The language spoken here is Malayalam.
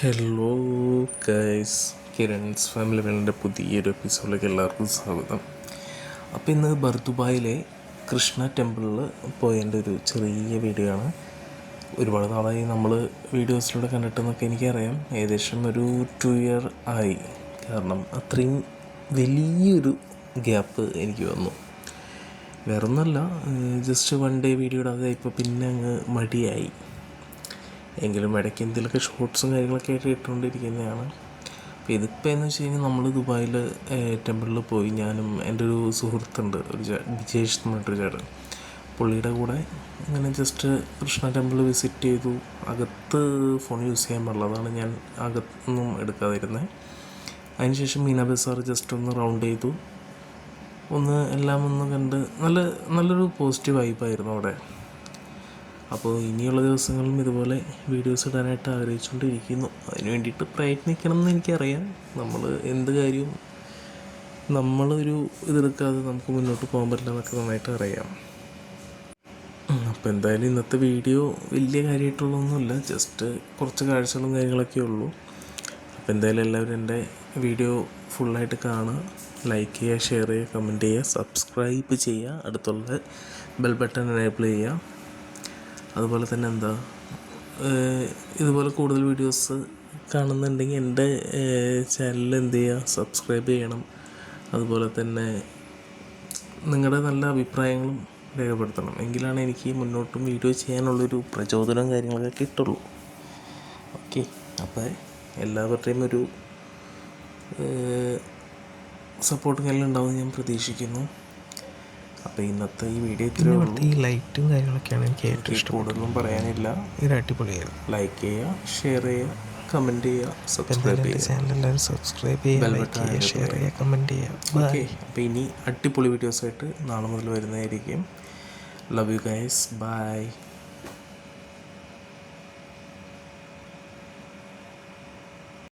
ഹലോ ഗൈസ്, കിരൺസ് ഫാമിലി വേൾഡിൻ്റെ പുതിയൊരു എപ്പിസോഡിലേക്ക് എല്ലാവർക്കും സ്വാഗതം. അപ്പോൾ ഇന്ന് ബർദുബായിലെ കൃഷ്ണ ടെമ്പിളിൽ പോയതിൻ്റെ ഒരു ചെറിയ വീഡിയോ ആണ്. ഒരുപാട് നാളായി നമ്മൾ വീഡിയോസിലൂടെ കണ്ടിട്ടെന്നൊക്കെ എനിക്കറിയാം. ഏകദേശം ഒരു 2 ഇയർ ആയി. കാരണം അത്രയും വലിയൊരു ഗ്യാപ്പ് എനിക്ക് വന്നു. വേറൊന്നുമല്ല, ജസ്റ്റ് 1 ഡേ വീഡിയോ ഇടാതെ ഇപ്പോൾ പിന്നെ അങ്ങ് മടിയായി. എങ്കിലും ഇടയ്ക്ക് എന്തെങ്കിലുമൊക്കെ ഷോർട്സും കാര്യങ്ങളൊക്കെ ആയിട്ട് ഇട്ടുകൊണ്ടിരിക്കുന്നതാണ്. അപ്പോൾ ഇതിപ്പോൾ എന്ന് വെച്ച് കഴിഞ്ഞാൽ നമ്മൾ ദുബായിൽ ടെമ്പിളിൽ പോയി. ഞാനും എൻ്റെ ഒരു സുഹൃത്തുണ്ട്, വിജേഷ് എന്ന് പറഞ്ഞിട്ടൊരു ചേട്ടൻ. പുള്ളിയുടെ കൂടെ ഇങ്ങനെ ജസ്റ്റ് കൃഷ്ണ ടെമ്പിൾ വിസിറ്റ് ചെയ്തു. അകത്ത് ഫോൺ യൂസ് ചെയ്യാൻ പാടില്ല, അതാണ് ഞാൻ അകത്തൊന്നും എടുക്കാതിരുന്നത്. അതിനുശേഷം മീന ബസാർ ജസ്റ്റ് ഒന്ന് റൗണ്ട് ചെയ്തു, എല്ലാം ഒന്ന് കണ്ട് നല്ലൊരു പോസിറ്റീവ് വൈബായിരുന്നു അവിടെ. അപ്പോൾ ഇനിയുള്ള ദിവസങ്ങളിലും ഇതുപോലെ വീഡിയോസ് ഇടാനായിട്ട് ആഗ്രഹിച്ചുകൊണ്ടിരിക്കുന്നു. അതിന് വേണ്ടിയിട്ട് പ്രയത്നിക്കണം എന്ന് എനിക്കറിയാം. നമ്മൾ എന്ത് കാര്യവും നമ്മളൊരു ഇതെടുക്കാതെ നമുക്ക് മുന്നോട്ട് പോകാൻ പറ്റില്ല എന്നൊക്കെ നന്നായിട്ട് അറിയാം. അപ്പോൾ എന്തായാലും ഇന്നത്തെ വീഡിയോ വലിയ കാര്യമായിട്ടുള്ളതൊന്നുമില്ല, ജസ്റ്റ് കുറച്ച് കാഴ്ചകളും കാര്യങ്ങളൊക്കെ ഉള്ളൂ. അപ്പോൾ എന്തായാലും എല്ലാവരും എൻ്റെ വീഡിയോ ഫുള്ളായിട്ട് കാണുക, ലൈക്ക് ചെയ്യുക, ഷെയർ ചെയ്യുക, കമൻറ്റ് ചെയ്യുക, സബ്സ്ക്രൈബ് ചെയ്യുക, അടുത്തുള്ള ബെൽ ബട്ടൺ എനേബിൾ ചെയ്യുക. അതുപോലെ തന്നെ ഇതുപോലെ കൂടുതൽ വീഡിയോസ് കാണുന്നുണ്ടെങ്കിൽ എൻ്റെ ചാനൽ എന്ത് ചെയ്യുക, സബ്സ്ക്രൈബ് ചെയ്യണം. അതുപോലെ തന്നെ നിങ്ങളുടെ നല്ല അഭിപ്രായങ്ങളും രേഖപ്പെടുത്തണം. എങ്കിലാണ് എനിക്ക് മുന്നോട്ടും വീഡിയോ ചെയ്യാനുള്ളൊരു പ്രചോദനവും കാര്യങ്ങളൊക്കെ കിട്ടുള്ളൂ. ഓക്കെ, അപ്പോൾ എല്ലാവരുടെയും ഒരു സപ്പോർട്ടും കാര്യങ്ങളും ഉണ്ടാവുമെന്ന് ഞാൻ പ്രതീക്ഷിക്കുന്നു. അപ്പോൾ ഇന്നത്തെ ഈ വീഡിയോ ഇത്രയേ ഉള്ളൂ. ഈ ലൈറ്റും കാര്യങ്ങളൊക്കെയാണ് എനിക്ക് ഏറ്റവും ഇഷ്ടം. കൂടുതലൊന്നും പറയാനില്ല. ഇത് അടിപൊളിയായിരുന്നു. ലൈക്ക് ചെയ്യുക, ഷെയർ ചെയ്യുക, കമൻറ്റ് ചെയ്യുക, സബ്സ്ക്രൈബ് ചെയ്യുക. ചാനൽ എല്ലാവരും സബ്സ്ക്രൈബ് ചെയ്യുക, ലൈക്ക് ചെയ്യുക, ഷെയർ ചെയ്യുക, കമൻറ്റ് ചെയ്യുക. ഓക്കെ, അപ്പോൾ ഇനി അടിപൊളി വീഡിയോസായിട്ട് നാളെ മുതൽ വരുന്നതായിരിക്കും. Love you guys, by.